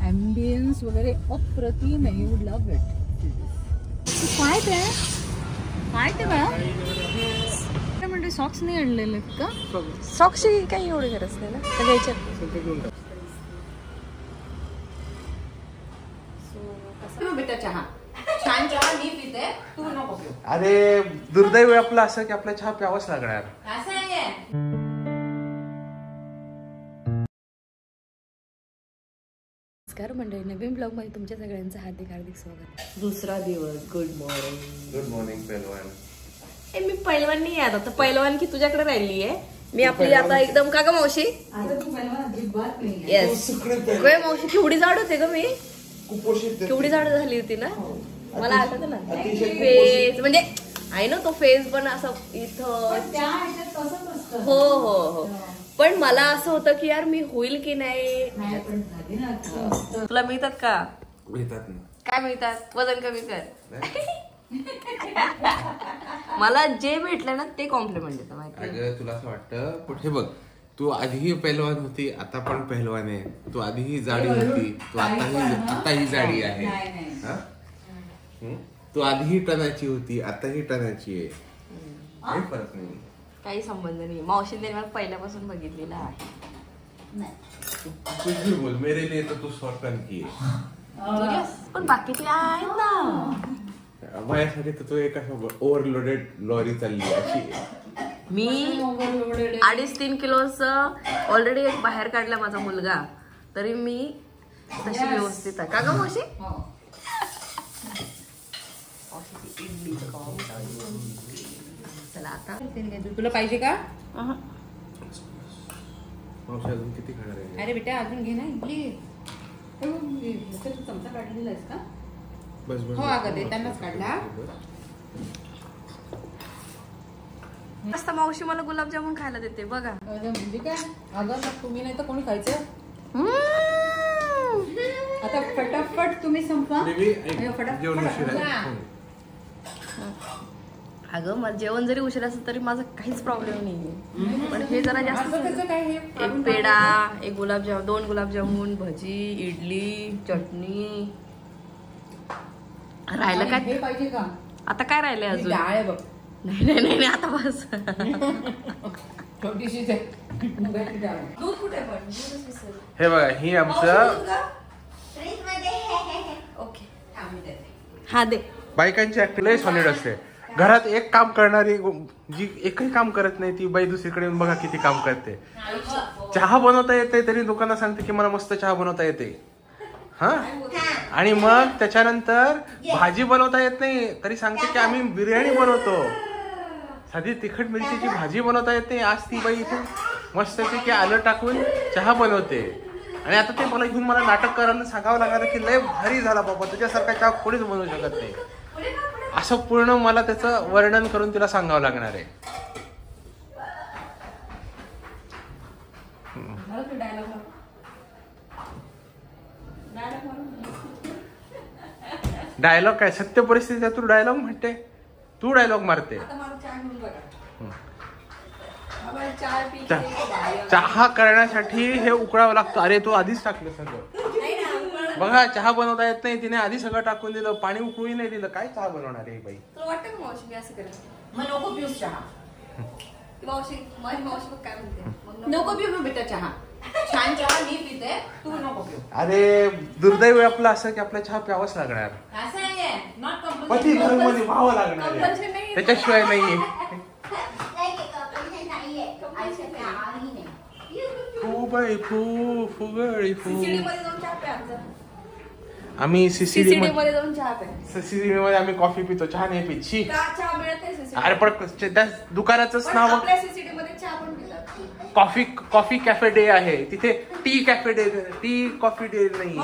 Ambience वगैरे अप्रतिम आहे. You would love it. काय ते बाळा? काय म्हणते सॉक्स नाही आणलेले का? सॉक्सची काही एवढी गरज नाही ना घ्यायच्या. बेटा चहा छान चहा मी पिते तू नको पिऊ. अरे दुर्दैव आपलं असं की आपला चहा प्यावाच लागणार. असं नाहीये. नमस्कार मंडळी, नवीन ब्लॉग मध्ये तुमच्या सगळ्यांचं हार्दिक हार्दिक स्वागत. दुसरा दिवस. Good morning. गुड मॉर्निंग पहिलवान. मी पहिलवान नाही आहे आता, पहिलवान की तुझ्याकडे राहिली आहे. मी आपली आता एकदम का ग मावशी? येस मावशी केवढी जाड होते ग मी, केवढी जाड झाली होती ना. मला आठवतं ना फेस, म्हणजे आहे ना तो फेस पण असं इथं. हो हो हो, पण मला असं होतं की यार मी होईल की नाही. तुला मिळतात का? मिळतात ना. काय मिळतात? वजन कमी कर. मला जे भेटलं ना ते कॉम्प्लिमेंट देतं माहिती. अगं तुला असं वाटतं कुठे बघ, तू आधीही पहिलवान होती, आता पण पहिलवान आहे. तू आधीही जाडी होती, तू आताही जाडी आहे. तू आधीही टनाची होती, आताही टनाची आहे. काही फरक नाही, काही संबंध नाही. मावशीने मला पहिल्यापासून बघितलेला आहे. कुछ भी बोल, मेरे लिए तो तू 100 टन की आहे. पण बाकीचे आहेत ना. माझ्यासाठी तर तो एक असं ओव्हरलोडेड लॉरी चालली अशी. मी 2.5-3 किलोच ऑलरेडी एक बाहेर काढला माझा मुलगा, तरी मी तशी व्यवस्थित आहे. का ग मावशी? चला आता तुला पाहिजे का? मावशी अजून किती खाणार आहे? अरे बेटा अजून घे ना इडली. चमचा काढलेला आहेस का? बस बस. हो अगं ते त्यांनाच काढला. मस्त मावशी मला गुलाबजामुन खायला देते बघा. म्हणजे काय अगं तुम्ही नाही तर कोणी खायचं. आता फटाफट तुम्ही संपवा. अगं मला जेवण जरी उशीर असेल तरी माझा काहीच प्रॉब्लेम नाहीये, पण हे जरा जास्त. एक पेढा, एक गुलाबजामुन, 2 गुलाबजामुन, भजी, इडली, चटणी. राहिलं काय पाहिजे का? आता काय राहिलंय अजून? डाळ बघ. नाही आता बस. छोटीशीच आहे. दूध कुठे पण? हे बघा, ही आमचं हा दे. बायकांची ऍक्टिव्ह सॉलिड असते. घरात एक काम करणारी जी एकही काम करत नाही ती बाई दुसरीकडे येऊन बघा किती काम करते. चहा बनवता येते तरी दुकानात सांगते की मला मस्त चहा बनवता येते. हा, आणि मग त्याच्यानंतर भाजी बनवता येत नाही तरी सांगते की आम्ही बिर्याणी बनवतो. साधी तिखट मिरचीची भाजी बनवता येते, आज ती बाई इथे मस्त की आलं टाकून चहा बनवते. आणि आता ते मला घेऊन मला नाटक करायला सांगावं लागणार की लय भारी झाला बाबा, तुझ्यासारखा चहा कोणीच बनवू शकत नाही. असं पूर्ण मला त्याचं वर्णन करून तिला सांगावं लागणार आहे. डायलॉग काय? सत्य परिस्थिती तू डायलॉग म्हणते, तू डायलॉग मारते. चहा करण्यासाठी हे उकळावं लागतं. अरे तू आधीच टाकलं सगळं. बघा चहा बनवता येत नाही, तिने आधी सगळं टाकून दिलं, पाणी उकळूही नाही दिलं. काय चहा बनवणार आहे बाई? तुला वाटतं का मावशी मी असं करेन? मग नको पिऊ चहा. मावशी मग काय म्हणते? नको पिऊ बेटा चहा. छान चहा मी पिते तू नको पिऊ. अरे दुर्दैव आपलं असं की आपला चहा प्यावाच लागणार. असं नाहीये. Not compulsory. पती घरमध्ये व्हावं लागणार आहे, त्याच्याशिवाय नाहीये. फू बाई फू फुगळी फू. आम्ही सीसीडी मध्ये जाऊन चहा प्या. सीसीडी मध्ये आम्ही कॉफी पितो, चहा नाही पित. चहा मिळत नाही. अरे पण त्या दुकानाचंच नाव चहा पण पितात. कॉफी कॅफे डे आहे तिथे. T cafe day, tea coffee day नाही.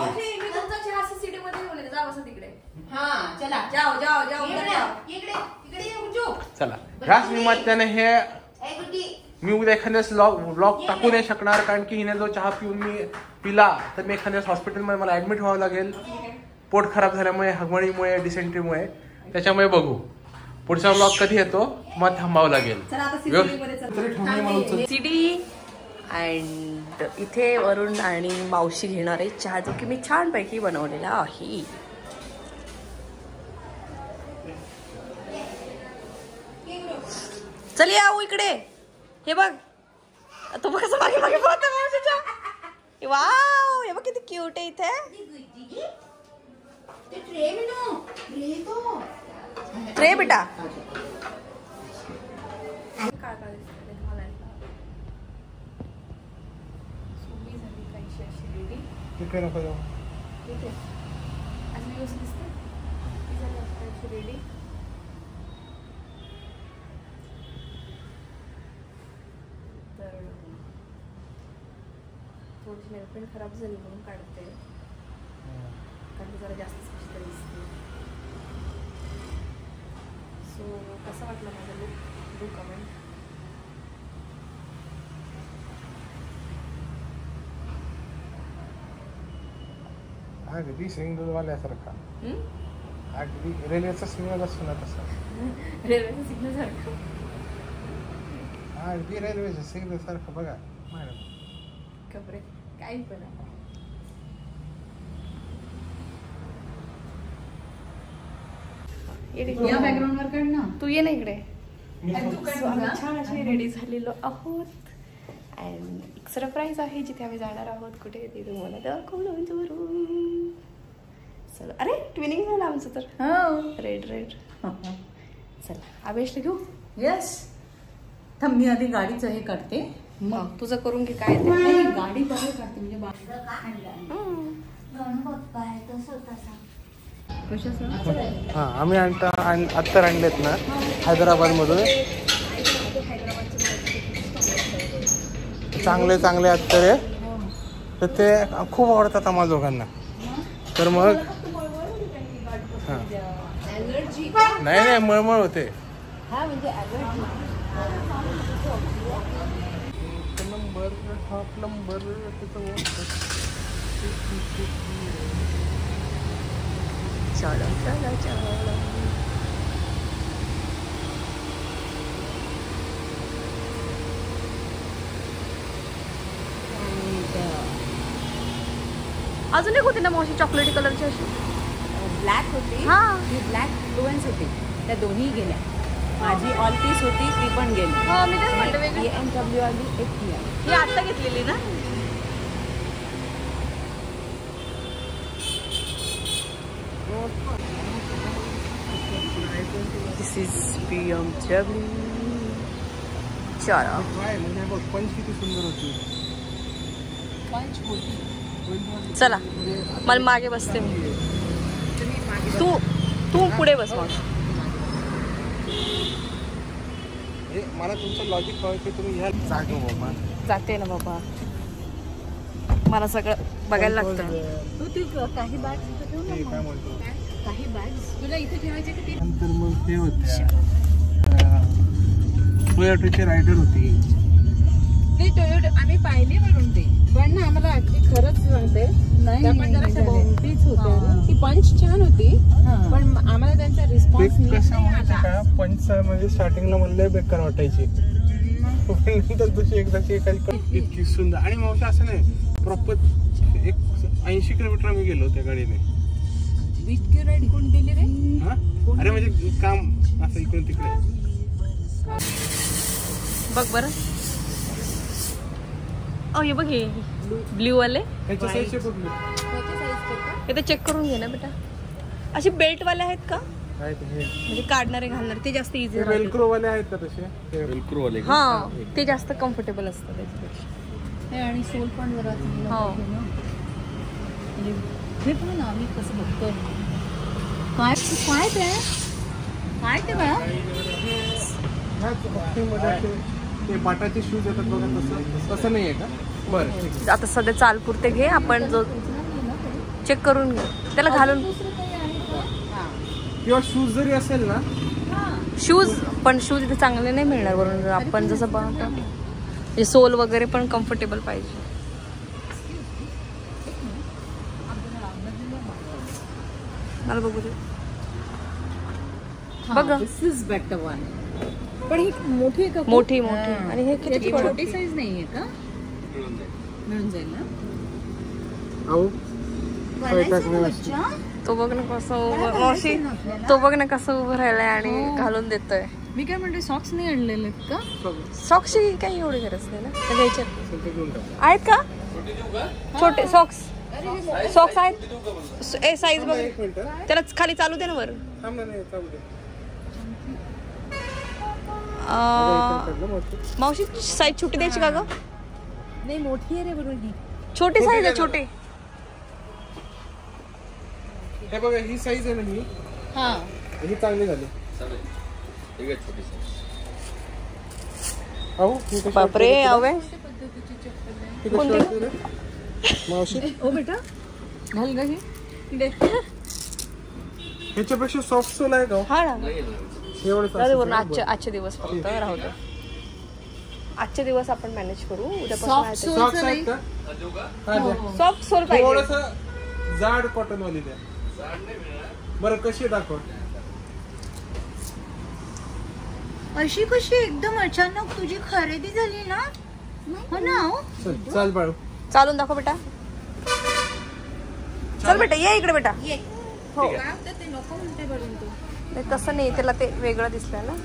चला ह्याच निमित्ताने हे मी उद्या एखाद्यास ब्लॉग टाकू नाही शकणार, कारण की हिने जो चहा पिऊन मी पिला तर मी एखाद्यास हॉस्पिटलमध्ये मला ऍडमिट व्हावं लागेल. पोट खराब झाल्यामुळे, हगवणीमुळे, डिसेंट्रीमुळे. त्याच्यामुळे बघू पुढचा ब्लॉग कधी येतो, मग थांबावं लागेल. सीडी अँड इथे वरुण आणि मावशी घेणार आहे चहा, जो की मी छानपैकी बनवलेला आहे. चल या इकडे, हे बघ तो बघ कसं मागे मागे पळतो मावशीच्या. वाव, हे बघ किती क्यूट आहे इथे. ट्रे बेटा. रेडी तर थोडीशी नेलपेंट खराब झाली म्हणून काढते, कारण की जरा जास्त स्पेशल दिसते. सो कसा वाटला माझा लुक, डू कमेंट. अगदी सिग्नलवाल्यासारखा, अगदी रेल्वेचा सिग्नल असतो ना तसा. रेल्वेचा सिग्नल सारखं, अगदी रेल्वेच्या सिग्नल सारखं. बघा मॅडम, कपडे काही पण या बॅकग्राऊंड वर काढ ना. तू ये ना इकडे. छान असे रेडी झालेलो आहोत. अँड एक सरप्राईज आहे जिथे आम्ही जाणार आहोत. कुठे ते तुम्हाला दाखवलं जरूर. चला, अरे ट्विनिंग झालं आमचं तर. Red red. चला आवेशला घेऊ. येस, थांब मी आधी गाडीचं हे काढते, मग तुझं करून घे. काय ते गाडी बघा काढते म्हणजे हा आम्ही अत्तर आणलेत ना हैदराबाद मधून. चांगले चांगले अत्तर आहे, तर ते खूप आवडतात आम्हाला दोघांना. तर मग नाही नाही मळमळ होते. नंबर चलो चलो चलो. अजून एक होती ना मावशी चॉकलेटी कलरची अशी. ब्लॅक होती, हा. ती ब्लॅक फ्लुएन्स होती, त्या दोन्ही गेल्या. माझी ऑल पीस होती, ती पण गेली. हो मी तेच म्हणते वेगळी. BMW आली, एक ती आली. ही आता घेतलेली ना. दिस इज BMW. चला पंच किती सुंदर होती. चला, मला मागे बसते मी. तू पुढे बस. मग मला तुमचं लॉजिक कळलं की तुम्ही ह्या जागे बाबा. जाते ना बाबा, मला सगळं बघायला लागतं. तू काही बॅग्स इथे ठेवू ना. काय म्हणतो, काही बॅग्स तुला इथे ठेवायचे की ते. नंतर मग ते होत्या टोयोटाचे रायडर होती. ते टोयोटा आम्ही पाहिले म्हणून ते, पण ना आम्हाला अगदी खरंच सांगते, त्या पण जरा बाउंड्रीज होत्या. ती पंच छान होती, पण आम्हाला त्यांचा रिस्पॉन्स कसं माहिती का, पंच म्हणजे स्टार्टिंगला मला बेकार वाटायची, नंतर दुसरी एकदाची इतकी सुंदर. आणि मग असं नाही, प्रॉपर 80 किलोमीटर आम्ही गेलो त्या गाडीने. इतकी राईड कोण दिली रे? अरे म्हणजे काम असं इकडून तिकडे. बघ बरं. हे बघ, हे ब्ल्यू वाले. त्याची साईज कुठली? हे तर चेक करून घे ना बेटा. असे बेल्ट वाले आहेत का, म्हणजे काढणारे घालणारे? ते जास्त इझी. वेलक्रो वाले आहेत का तसे? वेलक्रो वाले, हा ते जास्त कम्फर्टेबल असतं त्याच्यापेक्षा. आणि सोल पण जरा हे पण ना आम्ही कसं बघतोय. काय काय ते काय ते बघा, ते बाटाचे शूज येतात बघा, तसं नाही आहे का? बरं, आता सध्या चालपुरते घे, आपण जो चेक करून घे त्याला घालून. किंवा शूज जरी असेल ना, शूज पण शूज इथे चांगले नाही मिळणार. वरून आपण जसं बनवतो म्हणजे सोल वगैरे पण कम्फर्टेबल पाहिजे. मला बघू दे. बघा, दिस इज बेटर वन. पण ही मोठी आहे का? मोठी मोठी. आणि हे किती छोटी साईज नाहीये का? मिळून जाईल ना. अहो तो बघ ना कसं उभं मावशी, तो बघ ना कसं उभं राहिलाय आणि घालून देतोय. मी काय म्हणते सॉक्स नाही आणलेले का? सॉक्सची काही एवढी गरज नाही ना, घ्यायचे आहेत का छोटे सॉक्स? सॉक्स आहेत ए साईज बघ, त्याला खाली चालू दे ना वर. मावशी साईज छोटी द्यायची का ग? नाही मोठी आहे रे बरोबर ही. छोटी साईज आहे छोटी. हे बघा ही साईज आहे ना, ही हा ही चांगली झाली. अहो बापरे आवे मावशी ओ बेटा घाल ग ही. ह्याच्यापेक्षा सॉफ्ट सोल आहे का? हा ना, एवढं आजचे दिवस फक्त राहू दे. आजचे दिवस आपण मॅनेज करू, सॉफ्ट उद्यापासून सॉक्स आहेत का? सॉफ्ट सोल पाहिजे. थोडंसं जाड कॉटन वाली द्या बरं. कशी दाखव? अशी कशी एकदम अचानक तुझी खरेदी झाली ना? हो ना. चाल बाळू, चालून दाखव बेटा. चल बेटा ये इकडे बेटा. हो ते नको म्हणते बरोबर तू. नाही तसं नाही, त्याला ते वेगळं दिसलंय ना.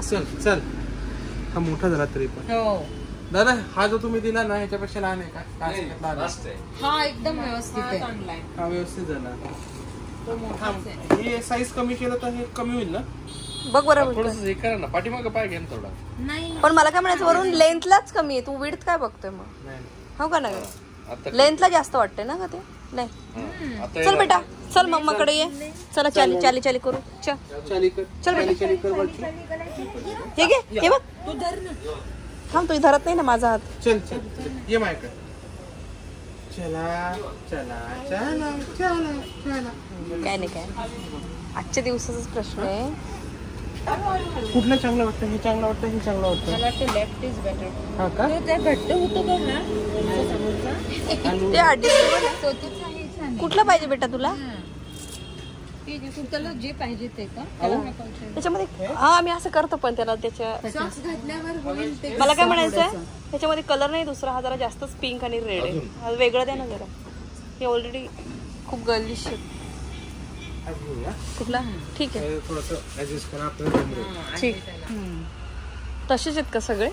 चल चल. हा मोठा झाला तरी पण. हो दादा हा जो तुम्ही दिला ना ह्याच्यापेक्षा लहान आहे का? हा एकदम व्यवस्थित आहे. हा व्यवस्थित झाला. हे साईज कमी केलं तर हे कमी होईल ना? बघ बरोबर. थोडंसं हे करा ना, पाठीमागं पाय घ्या थोडा. नाही पण मला काय म्हणायचं, वरून लेंथलाच कमी आहे, तू विड्थ काय बघतोय मग? नाही हो का ना, लेंथला जास्त वाटते ना का ते? नाही चल बेटा, चल मम्माकडे ये. चला चाली चाली चाली करू. चाली कर, चल बेटा. चाली कर बाळची. हे घे, हे बघ. तू धर ना. थांब, तुझी धरत नाही ना माझा हात. चल चल ये माझ्याकडे. चला चला चला चला चला. काय नाही काय, आजच्या दिवसाचाच प्रश्न आहे. कुठलं चांगलं वाटतं? हे चांगलं वाटतं, हे चांगलं वाटतं? मला वाटतं लेफ्ट इज बेटर. हा का? ते घट्ट होतो बघ ना समोरचा. ते adjustable आहे. तो तूच आहे छान. कुठलं पाहिजे बेटा तुला? त्याला जे पाहिजे ते का? त्याच्यामध्ये हा मी असं करतो, पण त्याला त्याच्या सॉक्स घातल्यावर होईल ते. मला काय म्हणायचंय, त्याच्यामध्ये कलर नाही दुसरा, हा जरा जास्तच पिंक आणि रेड आहे. हा वेगळं द्या ना जरा. हे ऑलरेडी खूप गर्लिश आहे. कुठला? ठीक आहे थोडंसं ऍडजस्ट करा आपल्याला. ठीक. तसेच आहेत का सगळे?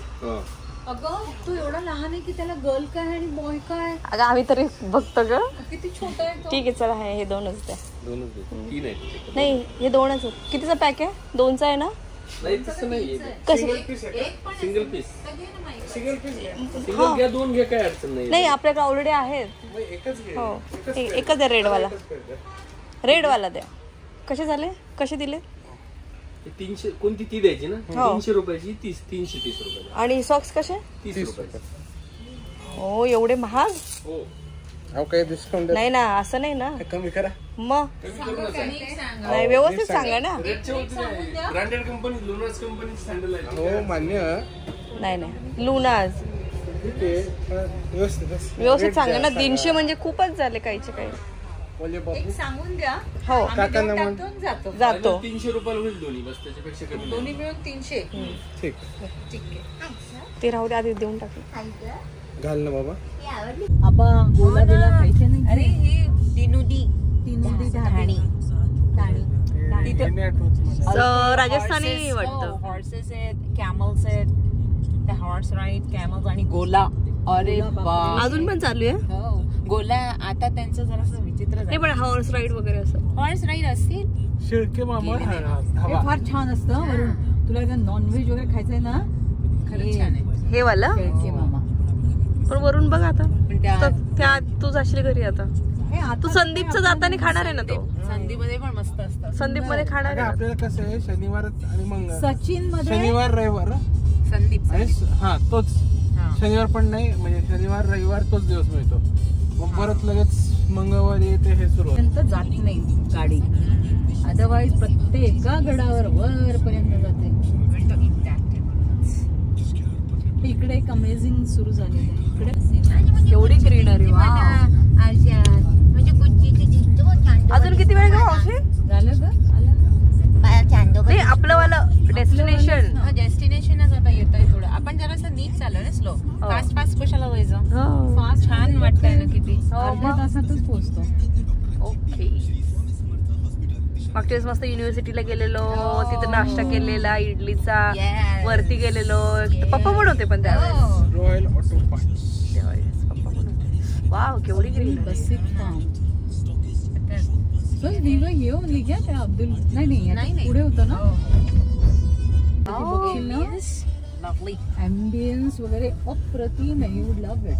अगं तू एवढा लहान आहे की त्याला गर्ल काय आणि बॉय काय? अगं आम्ही तरी बघतो ग. किती छोटा आहे तो. ठीक आहे चला, हे दोनच द्या. तीन आहेत. नाही हे दोनच आहेत. कितीचा पॅक आहे? दोनचा आहे ना? नाही तसं नाही, कसे? Single piece. Single piece single घ्या, दोन घ्या, काय अडचण नाही. नाही आपल्याकडे ऑलरेडी आहेत. एकच घे. हो एकच आहे, रेडवाला. रेडवाला द्या. कसे झाले? कसे दिले? 300 कोणती ती द्यायची ना? हो. 300 रुपयाची 330 रुपये. आणि सॉक्स कसे? 30 रुपये. हो एवढे महाग? हो अहो काही डिस्काउंट नाही ना, असं नाही ना. कमी करा. मग नाही व्यवस्थित सांगा ना. ब्रँडेड कंपनी, लुनास कंपनी सँडल आहे. हो मान्य. नाही नाही लुनाज ठीक आहे, व्यवस्थित सांगा ना. 300 म्हणजे खूपच झाले काहीचे काही. एक सांगून द्या. हो काकांना म्हण. टाकून जातो. जातो. 300 रुपयाला होईल दोन्ही, बस त्याच्यापेक्षा कमी नाही. दोन्ही मिळून 300. ठीक ठीक आहे. ते राहू दे, आधी देऊन टाकू. घाल ना बाबा. आबा गोला बिला खायचे नाही. अरे ही तिनुदी ढाणी. राजस्थानी वाटतं. हॉर्सेस आहेत, कॅमल्स आहेत, हॉर्स राईड, कॅमल्स आणि गोला. अरे बा अजून पण चालू आहे. हो गोला आता त्यांचं जरासं विचित्र नाही पण हॉर्स राईड वगैरे असं. हॉर्स राईड असतील. शिळके मामा. हे फार छान असतं. वरून तुला एकदा नॉनव्हेज वगैरे खायचंय ना, खरंच छान आहे हे वाला. शेळके मामा. पण वरून बघ आता, पण त्या तू जाशील घरी आता. तू संदीपचं जाताना खाणार आहे ना तो? संदीपमध्ये पण मस्त असतात. संदीप मध्ये खाणार आहे ना? आपल्याला कसं आहे, शनिवार आणि मंगळ, सचिन मध्ये शनिवार रविवार संदीप आणि हा तोच. शनिवार पण नाही, म्हणजे शनिवार रविवार तोच दिवस मिळतो. मग परत लगेच मंगळवार येते हे सुरू पर्यंत जात नाही गाडी. अदरवाईज प्रत्येका गडावर वर पर्यंत जाते. इकडे एक अमेझिंग सुरू झालेलं आहे. इकडे एवढी ग्रीनरी. अजून किती वेळ घेऊ औषध? झालं का? नाही आपलं वालं डेस्टिनेशन. डेस्टिनेशनच आता येत आहे थोडं. आपण जरासं नीट चालू ना, स्लो. फास्ट फास्ट कशाला व्हायचं. तासातच पोहोचतो. ओके. मागच्या वेळेस मस्त युनिव्हर्सिटीला गेलेलो, तिथे नाश्ता केलेला इडलीचा, वरती गेलेलो. पप्पा पण होते पण त्यावेळेस. Royal auto park. त्यावेळेस पप्पा पण होते. वाव केवढी green. Basic farm. So we were here only क्या त्या अब्दुल नाही पुढे होतं ना. ॲम्बियन्स वगैरे अप्रतिम आहे. You would love it.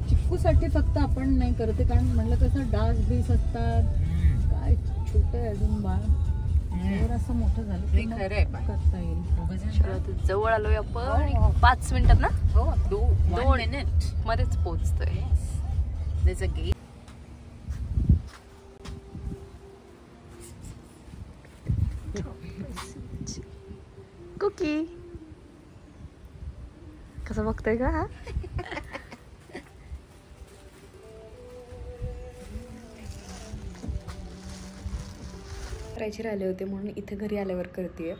चिक्कूसाठी फक्त आपण नाही करते कारण म्हणलं कसं डास बीस असतात काय छोटं आहे अजून बाळ. जर असं मोठं झालं की मग करता येईल. जवळ आलोय आपण. 5 मिनिटात ना. 2 मिनिट मध्येच पोहोचतोय. कुकी कसं बघतोय का हा. करायचे राहिले होते म्हणून इथे घरी आल्यावर करते.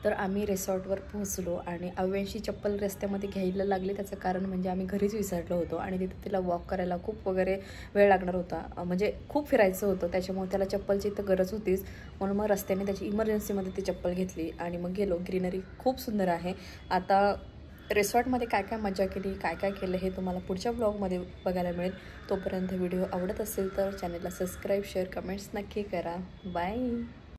तर आम्ही रिसॉर्टवर पोहोचलो आणि अव्यांशी चप्पल रस्त्यामध्ये घ्यायला लागली. त्याचं कारण म्हणजे आम्ही घरीच विसरलो होतो आणि तिथे तिला वॉक करायला खूप वगैरे वेळ लागणार होता. म्हणजे खूप फिरायचं होतं त्याच्यामुळे त्याला चप्पलची इथं गरज होतीच. म्हणून मग रस्त्याने त्याची इमर्जन्सीमध्ये ती चप्पल घेतली आणि मग गेलो. ग्रीनरी खूप सुंदर आहे. आता रिसॉर्टमध्ये काय काय मजा केली, काय काय केलं हे तुम्हाला पुढच्या ब्लॉगमध्ये बघायला मिळेल. तोपर्यंत व्हिडिओ आवडत असेल तर चॅनलला सबस्क्राईब, शेअर, कमेंट्स नक्की करा. बाय.